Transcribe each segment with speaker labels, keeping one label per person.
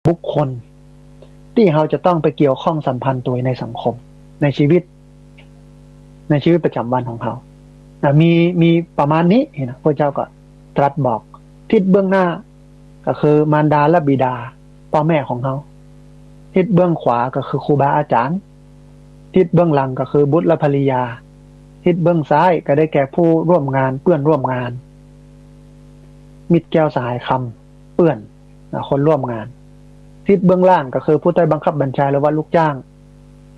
Speaker 1: บุคคลที่เราจะต้องไปเกี่ยวข้องสัมพันธ์ตัวในสังคมในชีวิตประจำวันของเขามีประมาณนี้นะพระเจ้าก็ตรัสบอกทิศเบื้องหน้าก็คือมารดาและบิดาพ่อแม่ของเขาทิศเบื้องขวาก็คือครูบาอาจารย์ทิศเบื้องหลังก็คือบุตรและภริยาทิศเบื้องซ้ายก็ได้แก่ผู้ร่วมงานเพื่อนร่วมงานมิตรแก้วสหายคำเพื่อนคนร่วมงานทิศเบื้องล่างก็คือผู้ใต้บังคับบัญชาหรือว่าลูกจ้าง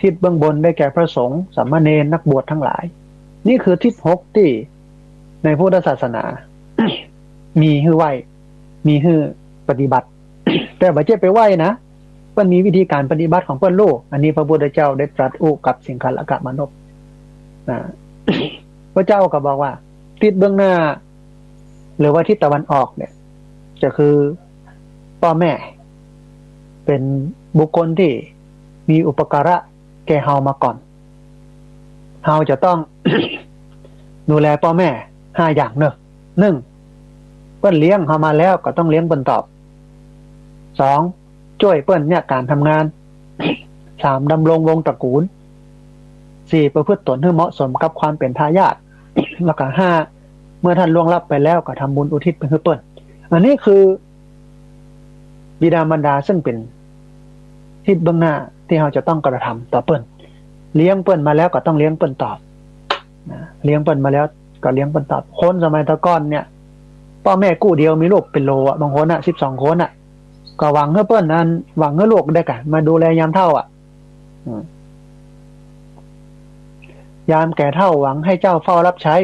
Speaker 1: ทิศเบื้องบนได้แก่พระสงฆ์สามเณรนักบวชทั้งหลายนี่คือทิศหกที่ในพุทธศาสนา มีให้ไหวมีให้ปฏิบัติ แต่บ่ใช่ไปไหวนะมันมีวิธีการปฏิบัติของเพื่อนโลกอันนี้พระพุทธเจ้าได้ตรัสอู้กับสิงคละกะมานพ พระเจ้าก็บอกว่าทิศเบื้องหน้าหรือว่าทิศตะวันออกเนี่ยจะคือพ่อแม่เป็นบุคคลที่มีอุปการะแก่เฮามาก่อนเฮาจะต้อง ดูแลพ่อแม่5อย่างเนอะ1เปิ้นเลี้ยงเฮามาแล้วก็ต้องเลี้ยงเปิ้นตอบ2ช่วยเปิ้นเนี่ยการทำงาน 3ดำรงวงตระกูล4ประพฤติตนให้เหมาะสมกับความเป็นทายาท แล้วก็5เมื่อท่านล่วงลับไปแล้วก็ทำบุญอุทิศไปให้เปิ้นอันนี้คือบิดามารดาซึ่งเป็นทิศเบื้องหน้าที่เราจะต้องกระทำต่อเปิ้นเลี้ยงเปิ้นมาแล้วก็ต้องเลี้ยงเปิ้นตอบเลี้ยงเปิ้นมาแล้วก็เลี้ยงเปิ้นตอบคนสมัยตะก่อนเนี่ยพ่อแม่กู้เดียวมีลูกเป็นโลอ่ะบางคนอ่ะ12คนอ่ะก็หวังให้เปิ้นนั้นหวังให้ลูกได้กะมาดูแลยามเฒ่าอ่ะยามแก่เฒ่าหวังให้เจ้าเฝ้ารับใช้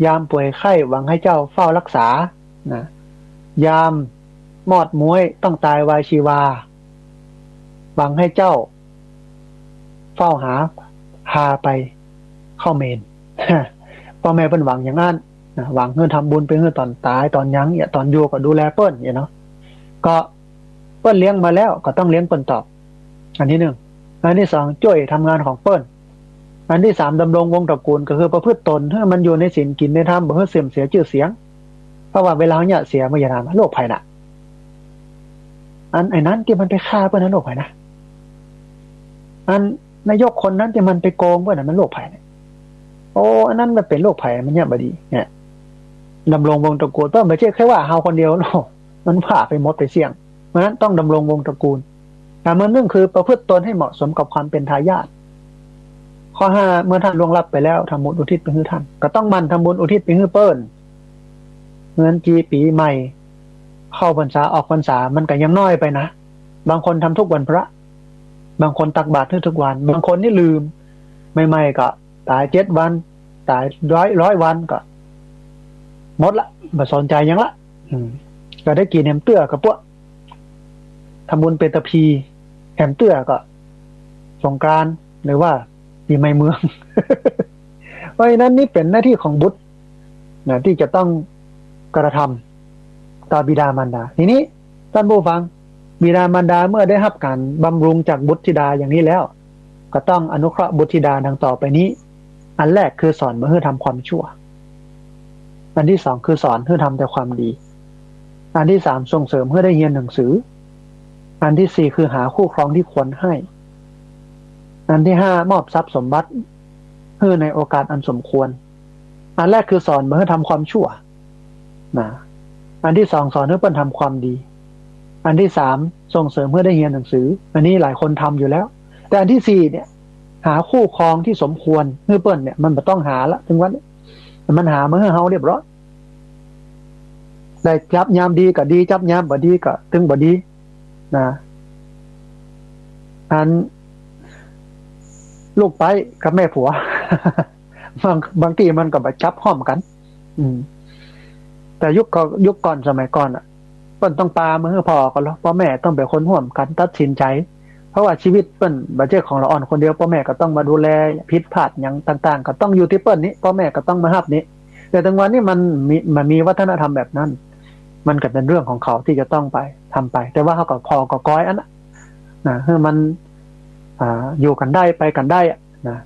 Speaker 1: ยามป่วยไข้หวังให้เจ้าเฝ้ารักษานะยามมอดม้วยต้องตายวายชีวาหวังให้เจ้าเฝ้าหาพาไปเข้าเมน พ่อแม่เปิ้นหวังอย่างนั้นหวังเพื่อทำบุญไปเพื่อตอนตายตอนยังตอนอยู่ก็ดูแลเปิ้นเนาะก็เปิ้นเลี้ยงมาแล้วก็ต้องเลี้ยงเปิ้นตอบอันที่1อันที่2ช่วยทำงานของเปิ้นอันที่3ดำรงวงตระกูลก็คือประพฤติตนให้มันอยู่ในศีลกินในธรรมบ่ให้เสื่อมเสียชื่อเสียงเพราะว่าเวลาเนี่ยเสียมาอย่าทำโรคภัยน่ะอันไอ้นั้นที่มันไปฆ่าเปิ้นนั้นโรคภัยนะอันนายกคนนั้นที่มันไปโกงเปิ้นน่ะมันโรคภัยเนี่ยโอ้อันนั้นมันเป็นโรคภัยมันเนี่ยบ่ดีเนี่ยดำรงวงตระกูลต้องไม่ใช่แค่ว่าเฮาคนเดียวหรอกมันพาไปหมดไปเสี่ยงเพราะฉะนั้นต้องดำรงวงตระกูลแต่เมื่อนึงคือประพฤติตนให้เหมาะสมกับความเป็นทายาทข้อ5เมื่อท่านล่วงลับไปแล้วทำบุญอุทิศไปให้ท่านก็ต้องมันทำบุญอุทิศไปให้เปิ้นเงินจีปีใหม่เข้าพรรษาออกพรรษามันก็ยังน้อยไปนะบางคนทำทุกวันพระบางคนตักบาตรทุกวันบางคนนี่ลืมไม่ก็ตาย7วันตายร้อยวันก็หมดละบ่สนใจยังละก็ได้กินแหมเตื้อกับพวกทำบุญเปตพีแหมเตื้อก็สงกรานต์หรือว่าปีใหม่เมือง เพราะฉะนั้นนี่เป็นหน้าที่ของบุตรนะที่จะต้องกระทำต่อบิดามารดาทีนี้ท่านผู้ฟังบิดามารดาเมื่อได้รับการบำรุงจากบุตรธิดาอย่างนี้แล้วก็ต้องอนุเคราะห์บุตรธิดาดังต่อไปนี้อันแรกคือสอนเมื่อให้ทำความชั่วอันที่2คือสอนให้ทำแต่ความดีอันที่3ส่งเสริมให้ได้เรียนหนังสืออันที่4คือหาคู่ครองที่ควรให้อันที่5มอบทรัพย์สมบัติให้ในโอกาสอันสมควรอันแรกคือสอนเมื่อให้ทำความชั่วนะอันที่2สอนให้เปิ้นทำความดีอันที่3ส่งเสริมเพื่อได้เรียนหนังสืออันนี้หลายคนทำอยู่แล้วแต่อันที่4เนี่ยหาคู่ครองที่สมควรให้เปิ้นเนี่ยมันบ่ต้องหาละถึงวันมันหามาให้เฮาเรียบร้อยได้จับยามดีก็ดีจับยามบ่ดีก็ถึงบ่ดีนะอันลูกไปกับแม่ผัว บางทีมันก็บ่จับห้อมกันแต่ยุคก่อนสมัยก่อนอ่ะเปิ้นต้องปามือพ่อกันแล้วพ่อแม่ต้องเป็นคนร่วมกันตัดสินใจเพราะว่าชีวิตเปิ้นบ่ใช่ของเราอ่อนคนเดียวพ่อแม่ก็ต้องมาดูแลผิดพลาดหยังต่างๆก็ต้องอยู่ที่เปิ้นนี้พ่อแม่ก็ต้องมารับนี้แต่ถึงวันนี้มันมีวัฒนธรรมแบบนั้นมันก็เป็นเรื่องของเขาที่จะต้องไปทำไปแต่ว่าเขาก็พอก็ก้อยอันนะให้มันอยู่กันได้ไปกันได้